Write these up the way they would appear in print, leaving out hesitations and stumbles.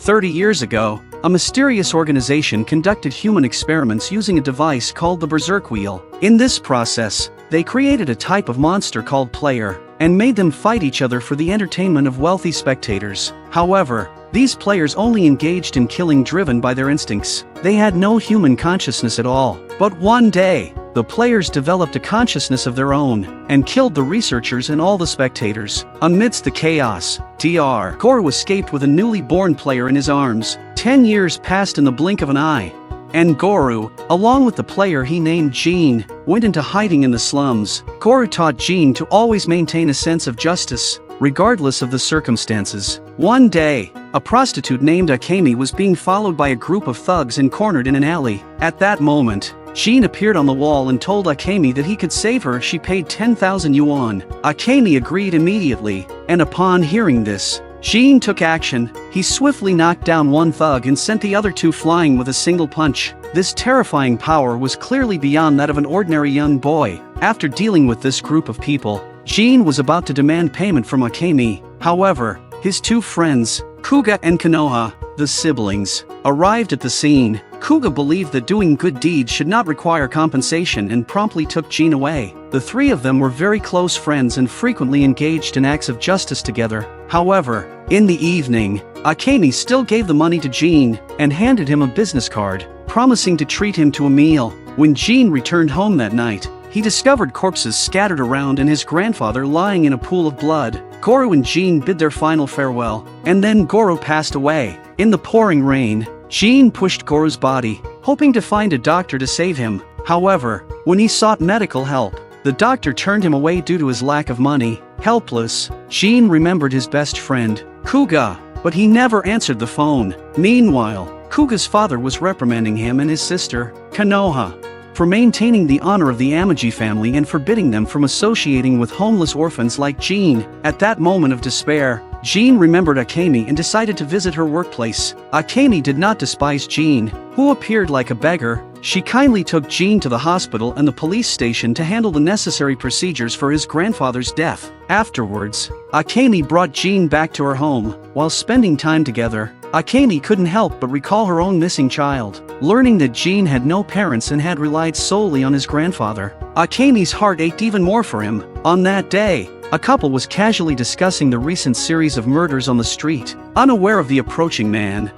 30 years ago, a mysterious organization conducted human experiments using a device called the Berserk Wheel. In this process, they created a type of monster called Player, and made them fight each other for the entertainment of wealthy spectators. However, these players only engaged in killing driven by their instincts. They had no human consciousness at all. But one day, the players developed a consciousness of their own, and killed the researchers and all the spectators. Amidst the chaos, Goro escaped with a newly born player in his arms. 10 years passed in the blink of an eye. And Goro, along with the player he named Jean, went into hiding in the slums. Goro taught Jean to always maintain a sense of justice, regardless of the circumstances. One day, a prostitute named Aimi was being followed by a group of thugs and cornered in an alley. At that moment, Jean appeared on the wall and told Aimi that he could save her if she paid 10,000 yuan. Aimi agreed immediately, and upon hearing this, Jean took action. He swiftly knocked down one thug and sent the other two flying with a single punch. This terrifying power was clearly beyond that of an ordinary young boy. After dealing with this group of people, Jean was about to demand payment from Aimi. However, his two friends, Kuga and Konoha, the siblings, arrived at the scene. Kuga believed that doing good deeds should not require compensation and promptly took Jean away. The three of them were very close friends and frequently engaged in acts of justice together. However, in the evening, Aimi still gave the money to Jean and handed him a business card, promising to treat him to a meal. When Jean returned home that night, he discovered corpses scattered around and his grandfather lying in a pool of blood. Goro and Jean bid their final farewell, and then Goro passed away. In the pouring rain, Jean pushed Goro's body, hoping to find a doctor to save him. However, when he sought medical help, the doctor turned him away due to his lack of money. Helpless, Jean remembered his best friend, Kuga, but he never answered the phone. Meanwhile, Kuga's father was reprimanding him and his sister, Konoha, for maintaining the honor of the Amagi family and forbidding them from associating with homeless orphans like Jean. At that moment of despair, Jean remembered Aimi and decided to visit her workplace. Aimi did not despise Jean, who appeared like a beggar. She kindly took Jean to the hospital and the police station to handle the necessary procedures for his grandfather's death. Afterwards, Aimi brought Jean back to her home. While spending time together, Aimi couldn't help but recall her own missing child. Learning that Jean had no parents and had relied solely on his grandfather, Aimi's heart ached even more for him. On that day, a couple was casually discussing the recent series of murders on the street, unaware of the approaching man.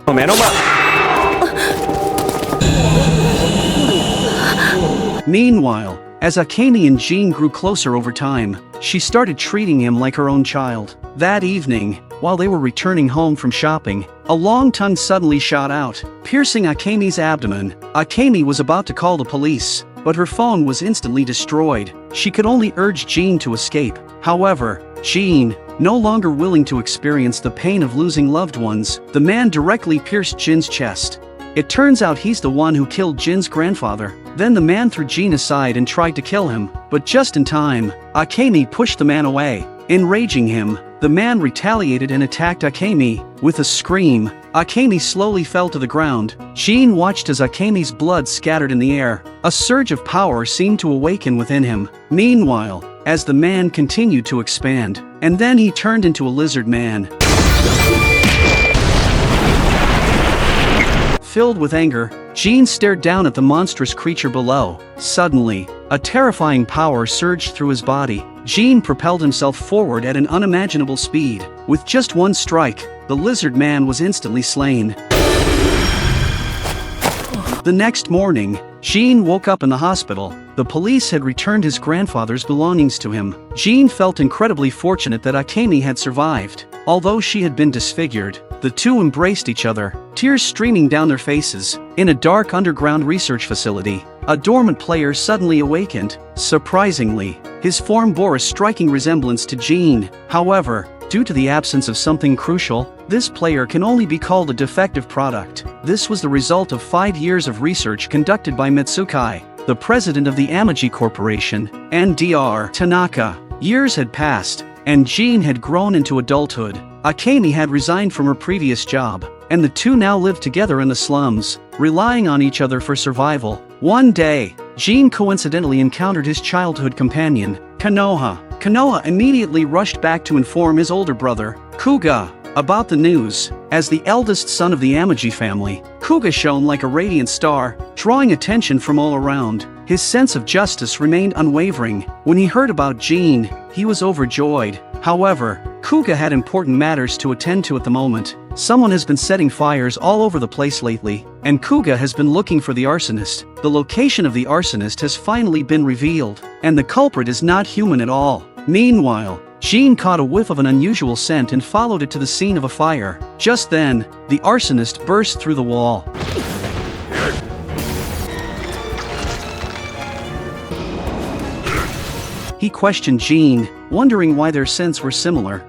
Meanwhile, as Aimi and Jean grew closer over time, she started treating him like her own child. That evening, while they were returning home from shopping, a long tongue suddenly shot out, piercing Aimi's abdomen. Aimi was about to call the police, but her phone was instantly destroyed. She could only urge Jean to escape. However, Jean, no longer willing to experience the pain of losing loved ones, the man directly pierced Jin's chest. It turns out he's the one who killed Jin's grandfather. Then the man threw Jean aside and tried to kill him, but just in time, Aimi pushed the man away. Enraging him, the man retaliated and attacked Aimi. With a scream, Aimi slowly fell to the ground. Jean watched as Aimi's blood scattered in the air. A surge of power seemed to awaken within him. Meanwhile, as the man continued to expand, and then he turned into a lizard man. Filled with anger, Jean stared down at the monstrous creature below. Suddenly, a terrifying power surged through his body. Jean propelled himself forward at an unimaginable speed. With just one strike, the lizard man was instantly slain. The next morning, Jean woke up in the hospital. The police had returned his grandfather's belongings to him. Jean felt incredibly fortunate that Aimi had survived. Although she had been disfigured, the two embraced each other, tears streaming down their faces. In a dark underground research facility, a dormant player suddenly awakened. Surprisingly, his form bore a striking resemblance to Jean. However, due to the absence of something crucial, this player can only be called a defective product. This was the result of 5 years of research conducted by Mitsukai, the president of the Amagi Corporation, and Dr. Tanaka. Years had passed, and Jean had grown into adulthood. Aimi had resigned from her previous job, and the two now lived together in the slums, relying on each other for survival. One day, Jean coincidentally encountered his childhood companion, Konoha. Konoha immediately rushed back to inform his older brother, Kuga, about the news. As the eldest son of the Amagi family, Kuga shone like a radiant star, drawing attention from all around. His sense of justice remained unwavering. When he heard about Jean, he was overjoyed. However, Kuga had important matters to attend to at the moment. Someone has been setting fires all over the place lately, and Kuga has been looking for the arsonist. The location of the arsonist has finally been revealed, and the culprit is not human at all. Meanwhile, Jean caught a whiff of an unusual scent and followed it to the scene of a fire. Just then, the arsonist burst through the wall. He questioned Jean, wondering why their scents were similar.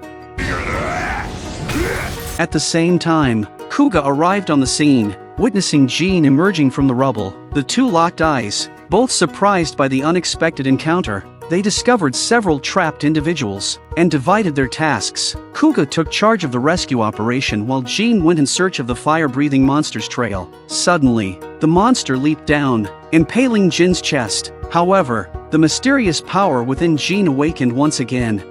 At the same time, Kuga arrived on the scene, witnessing Jean emerging from the rubble. The two locked eyes, both surprised by the unexpected encounter. They discovered several trapped individuals and divided their tasks. Kuga took charge of the rescue operation while Jean went in search of the fire-breathing monster's trail. Suddenly, the monster leaped down, impaling Jin's chest. However, the mysterious power within Jean awakened once again.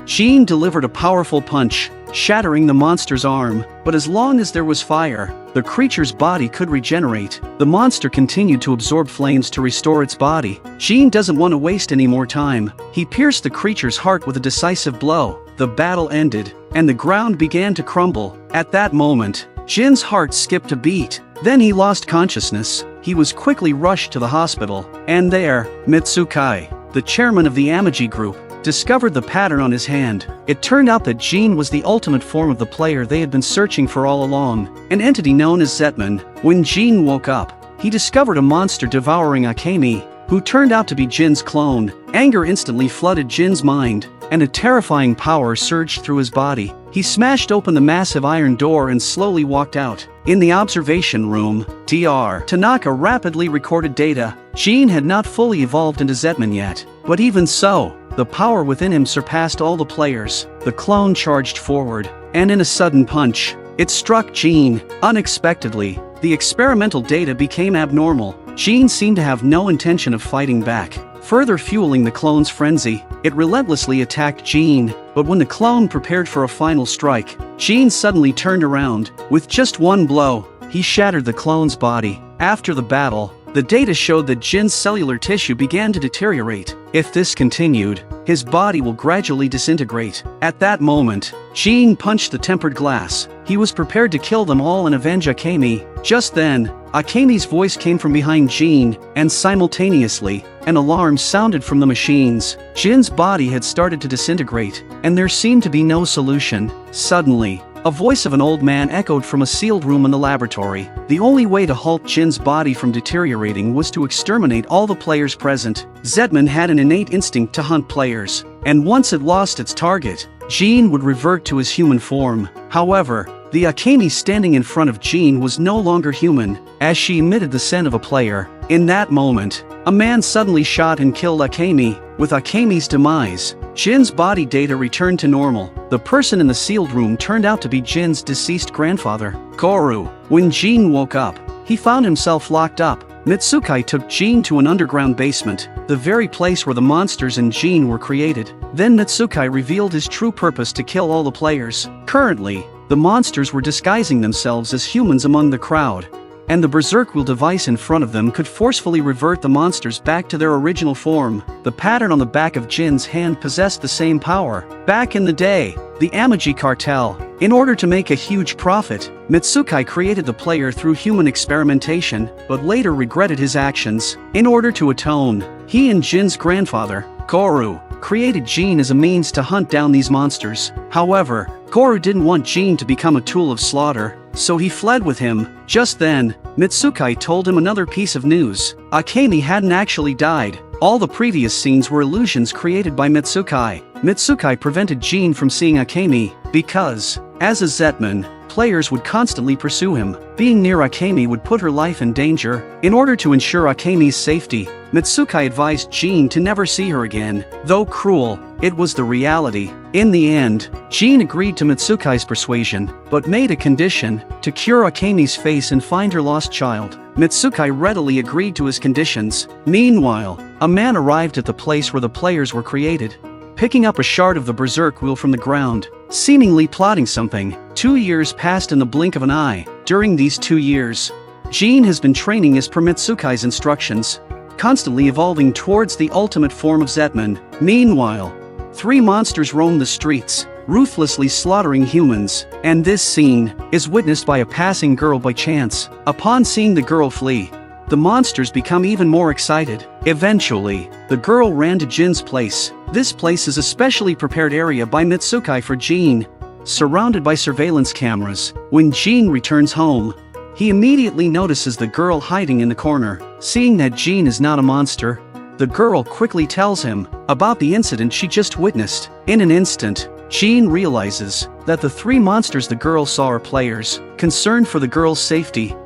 Jean delivered a powerful punch, shattering the monster's arm, but as long as there was fire, the creature's body could regenerate. The monster continued to absorb flames to restore its body. Jean doesn't want to waste any more time. He pierced the creature's heart with a decisive blow. The battle ended, and the ground began to crumble. At that moment, Jin's heart skipped a beat. Then he lost consciousness. He was quickly rushed to the hospital, and there, Mitsukai, the chairman of the Amagi group, discovered the pattern on his hand. It turned out that Jean was the ultimate form of the player they had been searching for all along, an entity known as Zetman. When Jean woke up, he discovered a monster devouring Aimi, who turned out to be Jin's clone. Anger instantly flooded Jin's mind, and a terrifying power surged through his body. He smashed open the massive iron door and slowly walked out. In the observation room, Dr. Tanaka rapidly recorded data. Jean had not fully evolved into Zetman yet, but even so, the power within him surpassed all the players. The clone charged forward, and in a sudden punch, it struck Jean. Unexpectedly, the experimental data became abnormal. Jean seemed to have no intention of fighting back, further fueling the clone's frenzy. It relentlessly attacked Jean, but when the clone prepared for a final strike, Jean suddenly turned around. With just one blow, he shattered the clone's body. After the battle, the data showed that Jin's cellular tissue began to deteriorate. If this continued, his body will gradually disintegrate. At that moment, Jean punched the tempered glass. He was prepared to kill them all and avenge Aimi. Just then, Akemi's voice came from behind Jean, and simultaneously, an alarm sounded from the machines. Jin's body had started to disintegrate, and there seemed to be no solution. Suddenly, a voice of an old man echoed from a sealed room in the laboratory. The only way to halt Jin's body from deteriorating was to exterminate all the players present. Zetman had an innate instinct to hunt players, and once it lost its target, Jean would revert to his human form. However, the Aimi standing in front of Jean was no longer human, as she emitted the scent of a player. In that moment, a man suddenly shot and killed Aimi. With Akemi's demise, Jin's body data returned to normal. The person in the sealed room turned out to be Jin's deceased grandfather, Goro. When Jean woke up, he found himself locked up. Mitsukai took Jean to an underground basement, the very place where the monsters and Jean were created. Then Mitsukai revealed his true purpose to kill all the players. Currently, the monsters were disguising themselves as humans among the crowd, and the berserk wheel device in front of them could forcefully revert the monsters back to their original form. The pattern on the back of Jin's hand possessed the same power. Back in the day, the Amagi cartel, in order to make a huge profit, Mitsukai created the player through human experimentation, but later regretted his actions. In order to atone, he and Jin's grandfather, Goro, created Jean as a means to hunt down these monsters. However, Goro didn't want Jean to become a tool of slaughter, so he fled with him. Just then, Mitsukai told him another piece of news. Aimi hadn't actually died. All the previous scenes were illusions created by Mitsukai. Mitsukai prevented Jean from seeing Aimi, because, as a Zetman, players would constantly pursue him. Being near Aimi would put her life in danger. In order to ensure Aimi's safety, Mitsukai advised Jean to never see her again. Though cruel, it was the reality. In the end, Jean agreed to Mitsukai's persuasion, but made a condition: to cure Aimi's face and find her lost child. Mitsukai readily agreed to his conditions. Meanwhile, a man arrived at the place where the players were created. picking up a shard of the berserk wheel from the ground, seemingly plotting something. 2 years passed in the blink of an eye. During these 2 years, Jean has been training as per Mitsukai's instructions, constantly evolving towards the ultimate form of Zetman. Meanwhile, 3 monsters roam the streets, ruthlessly slaughtering humans, and this scene is witnessed by a passing girl by chance. Upon seeing the girl flee, the monsters become even more excited. Eventually, the girl ran to Jin's place. This place is a specially prepared area by Mitsukai for Jean, surrounded by surveillance cameras. When Jean returns home, he immediately notices the girl hiding in the corner. Seeing that Jean is not a monster, the girl quickly tells him about the incident she just witnessed. In an instant, Jean realizes that the 3 monsters the girl saw are players. Concerned for the girl's safety,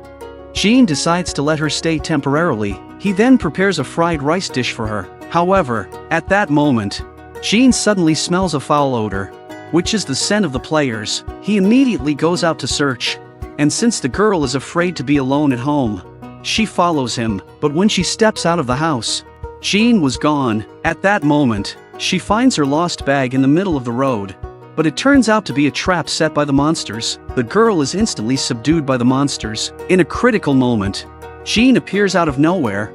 Jean decides to let her stay temporarily. He then prepares a fried rice dish for her. However, at that moment, Jean suddenly smells a foul odor, which is the scent of the players. He immediately goes out to search, and since the girl is afraid to be alone at home, she follows him. But when she steps out of the house, Jean was gone. At that moment, she finds her lost bag in the middle of the road, but it turns out to be a trap set by the monsters. The girl is instantly subdued by the monsters. In a critical moment, Jean appears out of nowhere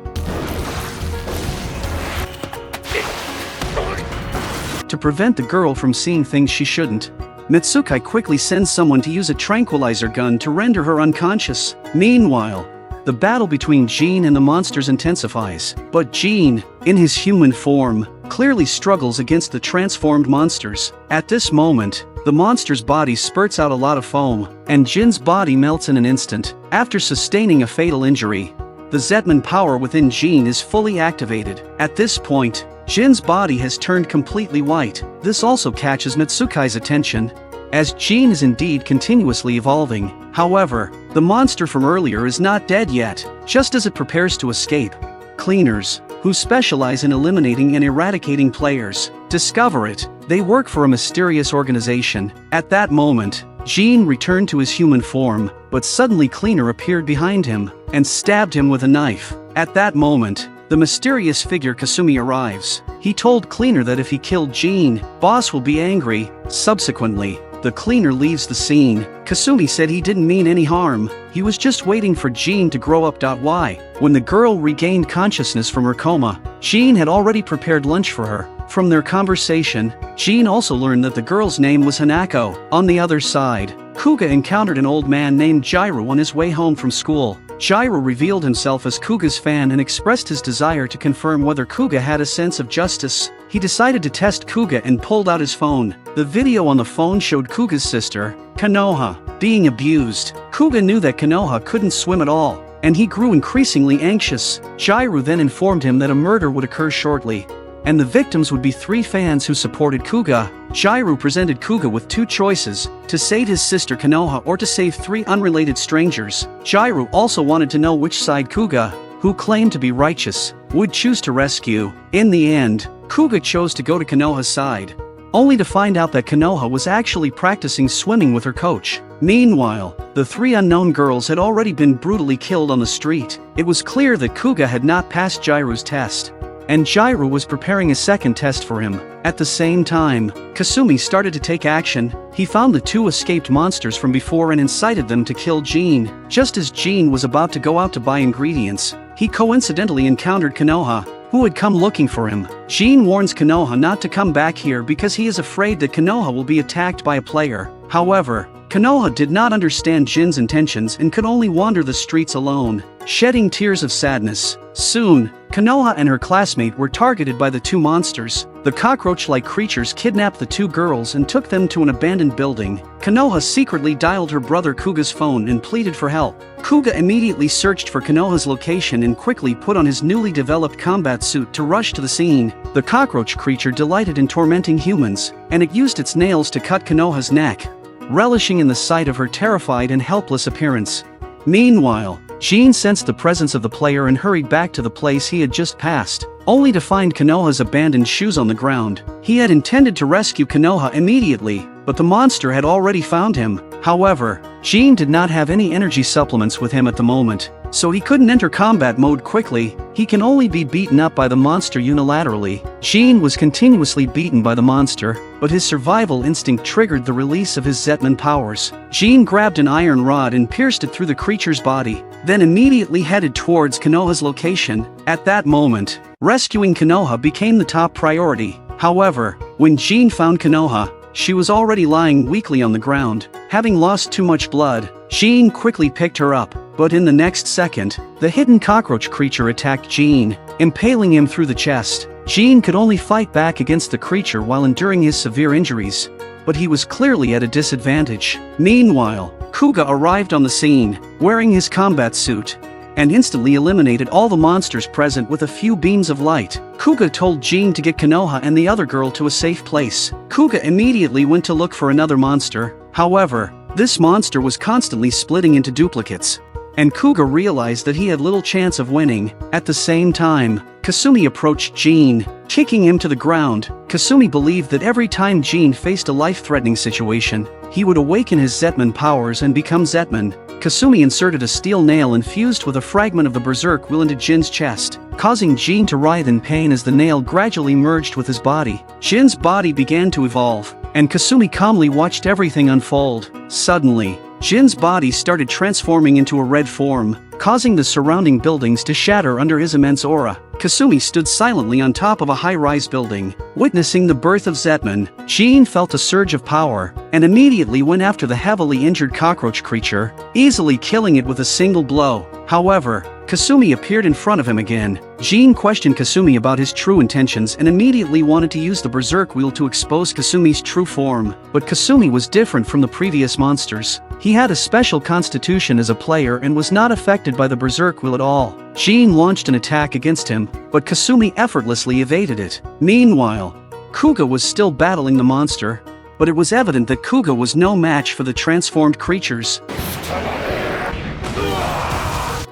to prevent the girl from seeing things she shouldn't. Mitsukai quickly sends someone to use a tranquilizer gun to render her unconscious. Meanwhile, the battle between Jean and the monsters intensifies, but Jean, in his human form, clearly struggles against the transformed monsters. At this moment, the monster's body spurts out a lot of foam, and Jin's body melts in an instant. After sustaining a fatal injury, the Zetman power within Jean is fully activated. At this point, Jin's body has turned completely white. This also catches Mitsukai's attention, as Jean is indeed continuously evolving. However, the monster from earlier is not dead yet. Just as it prepares to escape, cleaners, who specialize in eliminating and eradicating players, discover it. They work for a mysterious organization. At that moment, Jean returned to his human form, but suddenly Cleaner appeared behind him and stabbed him with a knife. At that moment, the mysterious figure Kasumi arrives. He told Cleaner that if he killed Jean, Boss will be angry. Subsequently, the Cleaner leaves the scene. Kasumi said he didn't mean any harm, he was just waiting for Jean to grow up. Why? When the girl regained consciousness from her coma, Jean had already prepared lunch for her. From their conversation, Jean also learned that the girl's name was Hanako. On the other side, Kuga encountered an old man named Jiro on his way home from school. Jiro revealed himself as Kuga's fan and expressed his desire to confirm whether Kuga had a sense of justice. He decided to test Kuga and pulled out his phone. The video on the phone showed Kuga's sister, Konoha, being abused. Kuga knew that Konoha couldn't swim at all, and he grew increasingly anxious. Jiro then informed him that a murder would occur shortly, and the victims would be 3 fans who supported Kuga. Jiro presented Kuga with 2 choices, to save his sister Konoha or to save 3 unrelated strangers. Jiro also wanted to know which side Kuga, who claimed to be righteous, would choose to rescue. In the end, Kuga chose to go to Konoha's side, only to find out that Konoha was actually practicing swimming with her coach. Meanwhile, the 3 unknown girls had already been brutally killed on the street. It was clear that Kuga had not passed Jiro's test, and Jiro was preparing a second test for him. At the same time, Kasumi started to take action. He found the 2 escaped monsters from before and incited them to kill Jean. Just as Jean was about to go out to buy ingredients, he coincidentally encountered Konoha, who had come looking for him. Jean warns Konoha not to come back here because he is afraid that Konoha will be attacked by a player. However, Konoha did not understand Jin's intentions and could only wander the streets alone, shedding tears of sadness. Soon, Konoha and her classmate were targeted by the 2 monsters. The cockroach-like creatures kidnapped the 2 girls and took them to an abandoned building. Konoha secretly dialed her brother Kuga's phone and pleaded for help. Kuga immediately searched for Konoha's location and quickly put on his newly developed combat suit to rush to the scene. The cockroach creature delighted in tormenting humans, and it used its nails to cut Konoha's neck, relishing in the sight of her terrified and helpless appearance. Meanwhile, Jean sensed the presence of the player and hurried back to the place he had just passed, only to find Konoha's abandoned shoes on the ground. He had intended to rescue Konoha immediately, but the monster had already found him. However, Jean did not have any energy supplements with him at the moment, so he couldn't enter combat mode quickly. He can only be beaten up by the monster unilaterally. Jin was continuously beaten by the monster, but his survival instinct triggered the release of his Zetman powers. Jin grabbed an iron rod and pierced it through the creature's body, then immediately headed towards Konoha's location. At that moment, rescuing Konoha became the top priority. However, when Jin found Konoha, she was already lying weakly on the ground, having lost too much blood. Jin quickly picked her up, but in the next second, the hidden cockroach creature attacked Jin, impaling him through the chest. Jin could only fight back against the creature while enduring his severe injuries, but he was clearly at a disadvantage. Meanwhile, Kuga arrived on the scene, wearing his combat suit, and instantly eliminated all the monsters present with a few beams of light. Kuga told Jin to get Konoha and the other girl to a safe place. Kuga immediately went to look for another monster. However, this monster was constantly splitting into duplicates, and Kuga realized that he had little chance of winning. At the same time, Kasumi approached Jin, kicking him to the ground. Kasumi believed that every time Jin faced a life-threatening situation, he would awaken his Zetman powers and become Zetman. Kasumi inserted a steel nail infused with a fragment of the berserk wheel into Jin's chest, causing Jin to writhe in pain as the nail gradually merged with his body. Jin's body began to evolve, and Kasumi calmly watched everything unfold. Suddenly, Jin's body started transforming into a red form, causing the surrounding buildings to shatter under his immense aura. Kasumi stood silently on top of a high-rise building, witnessing the birth of Zetman. Jin felt a surge of power, and immediately went after the heavily injured cockroach creature, easily killing it with a single blow. However, Kasumi appeared in front of him again. Jin questioned Kasumi about his true intentions and immediately wanted to use the berserk wheel to expose Kasumi's true form. But Kasumi was different from the previous monsters. He had a special constitution as a player and was not affected by the berserk wheel at all. Jin launched an attack against him, but Kasumi effortlessly evaded it. Meanwhile, Kuga was still battling the monster, but it was evident that Kuga was no match for the transformed creatures.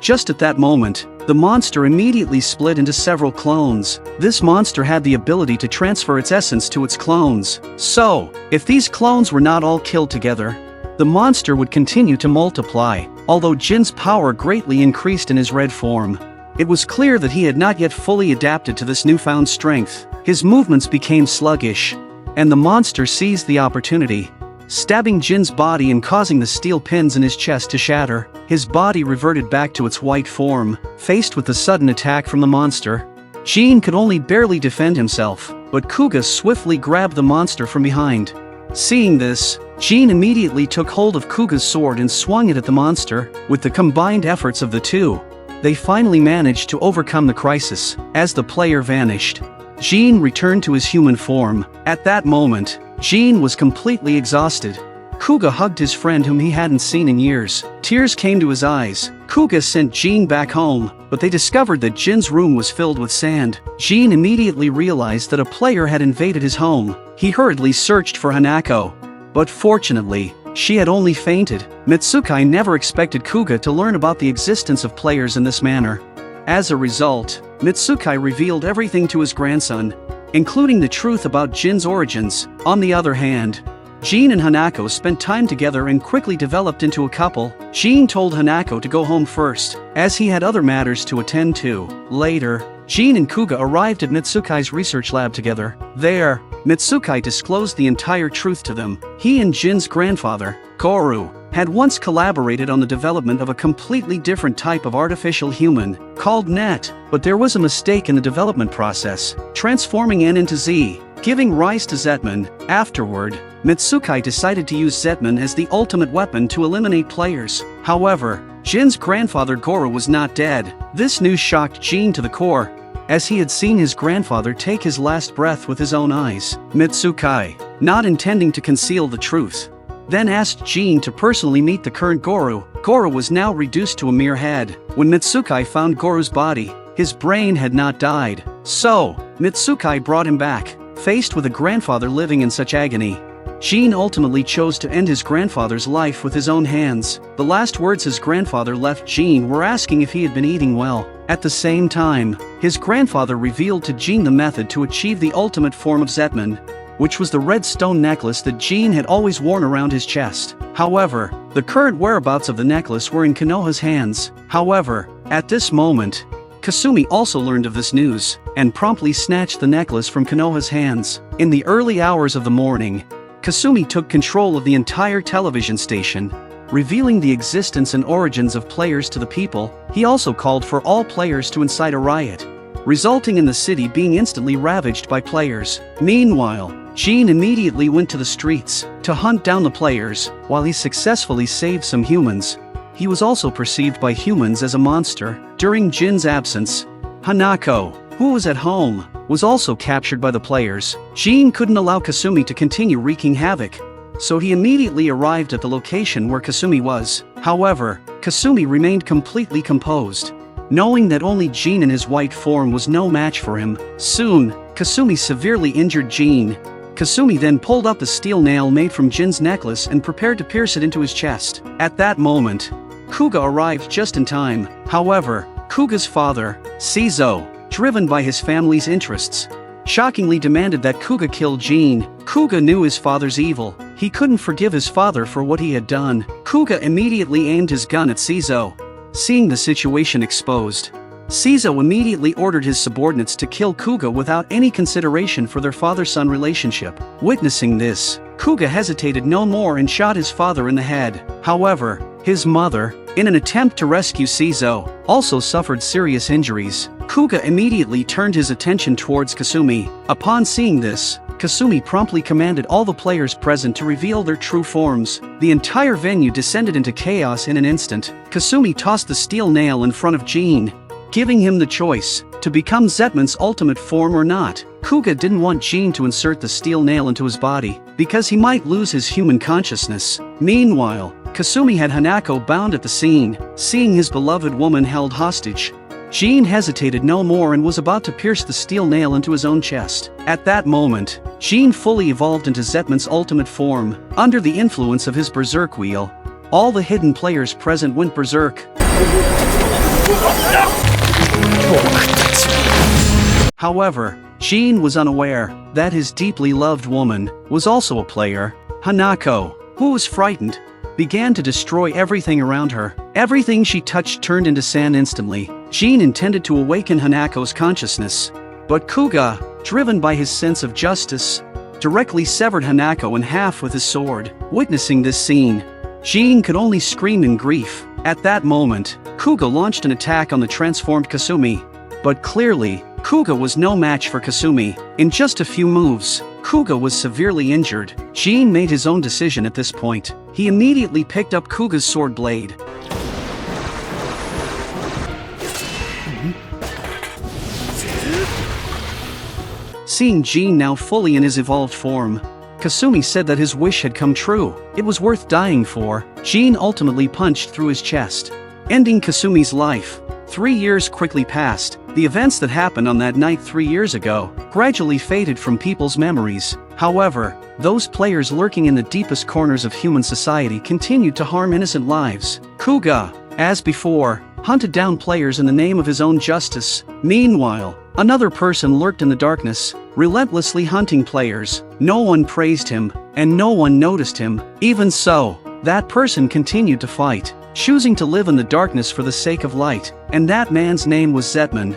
Just at that moment, the monster immediately split into several clones. This monster had the ability to transfer its essence to its clones. So, if these clones were not all killed together, the monster would continue to multiply. Although Jin's power greatly increased in his red form, it was clear that he had not yet fully adapted to this newfound strength. His movements became sluggish, and the monster seized the opportunity, stabbing Jin's body and causing the steel pins in his chest to shatter. His body reverted back to its white form. Faced with the sudden attack from the monster, Jin could only barely defend himself, but Kuga swiftly grabbed the monster from behind. Seeing this, Jin immediately took hold of Kuga's sword and swung it at the monster. With the combined efforts of the two, they finally managed to overcome the crisis. As the player vanished, Jin returned to his human form. At that moment, Jin was completely exhausted. Kuga hugged his friend whom he hadn't seen in years. Tears came to his eyes. Kuga sent Jin back home, but they discovered that Jin's room was filled with sand. Jin immediately realized that a player had invaded his home. He hurriedly searched for Hanako, but fortunately, she had only fainted. Mitsukai never expected Kuga to learn about the existence of players in this manner. As a result, Mitsukai revealed everything to his grandson, including the truth about Jin's origins. On the other hand, Jin and Hanako spent time together and quickly developed into a couple. Jin told Hanako to go home first, as he had other matters to attend to. Later, Jin and Kuga arrived at Mitsukai's research lab together. There, Mitsukai disclosed the entire truth to them. He and Jin's grandfather, Goro, had once collaborated on the development of a completely different type of artificial human, called Net, but there was a mistake in the development process, transforming N into Z, giving rise to Zetman. Afterward, Mitsukai decided to use Zetman as the ultimate weapon to eliminate players. However, Jin's grandfather Goro was not dead. This news shocked Jin to the core, as he had seen his grandfather take his last breath with his own eyes. Mitsukai, not intending to conceal the truth, then asked Jin to personally meet the current Goro. Goro was now reduced to a mere head. When Mitsukai found Goro's body, his brain had not died. So, Mitsukai brought him back. Faced with a grandfather living in such agony, Jin ultimately chose to end his grandfather's life with his own hands. The last words his grandfather left Jin were asking if he had been eating well. At the same time, his grandfather revealed to Jin the method to achieve the ultimate form of Zetman, which was the red stone necklace that Jin had always worn around his chest. However, the current whereabouts of the necklace were in Konoha's hands. However, At this moment, Kasumi also learned of this news, and promptly snatched the necklace from Konoha's hands. In the early hours of the morning, Kasumi took control of the entire television station, revealing the existence and origins of players to the people. He also called for all players to incite a riot, resulting in the city being instantly ravaged by players. Meanwhile, Jean immediately went to the streets to hunt down the players. While he successfully saved some humans, he was also perceived by humans as a monster. During Jin's absence, Hanako, who was at home, was also captured by the players. Jean couldn't allow Kasumi to continue wreaking havoc, so he immediately arrived at the location where Kasumi was. However, Kasumi remained completely composed, knowing that only Jean in his white form was no match for him. Soon, Kasumi severely injured Jean. Kasumi then pulled up the steel nail made from Jin's necklace and prepared to pierce it into his chest. At that moment, Kuga arrived just in time. However, Kuga's father, Seizo, driven by his family's interests, shockingly demanded that Kuga kill Jean. Kuga knew his father's evil. He couldn't forgive his father for what he had done. Kuga immediately aimed his gun at Seizo. Seeing the situation exposed, Seizo immediately ordered his subordinates to kill Kuga without any consideration for their father-son relationship. Witnessing this, Kuga hesitated no more and shot his father in the head. However, his mother, in an attempt to rescue Seizo, also suffered serious injuries. Kuga immediately turned his attention towards Kasumi. Upon seeing this, Kasumi promptly commanded all the players present to reveal their true forms. The entire venue descended into chaos in an instant. Kasumi tossed the steel nail in front of Jean, giving him the choice to become Zetman's ultimate form or not. Kuga didn't want Jean to insert the steel nail into his body, because he might lose his human consciousness. Meanwhile, Kasumi had Hanako bound at the scene. Seeing his beloved woman held hostage, Jean hesitated no more and was about to pierce the steel nail into his own chest. At that moment, Jean fully evolved into Zetman's ultimate form. Under the influence of his berserk wheel, all the hidden players present went berserk. However, Jean was unaware that his deeply loved woman was also a player. Hanako, who was frightened, began to destroy everything around her. Everything she touched turned into sand instantly. Jean intended to awaken Hanako's consciousness, but Kuga, driven by his sense of justice, directly severed Hanako in half with his sword. Witnessing this scene, Jean could only scream in grief. At that moment, Kuga launched an attack on the transformed Kasumi, but clearly, Kuga was no match for Kasumi. In just a few moves, Kuga was severely injured. Jean made his own decision at this point. He immediately picked up Kuga's sword blade. Seeing Jean now fully in his evolved form, Kasumi said that his wish had come true. It was worth dying for. Jean ultimately punched through his chest, ending Kasumi's life. 3 years quickly passed. The events that happened on that night 3 years ago gradually faded from people's memories. However, those players lurking in the deepest corners of human society continued to harm innocent lives. Kuga, as before, hunted down players in the name of his own justice. Meanwhile, another person lurked in the darkness, relentlessly hunting players. No one praised him, and no one noticed him. Even so, that person continued to fight, choosing to live in the darkness for the sake of light, and that man's name was Zetman.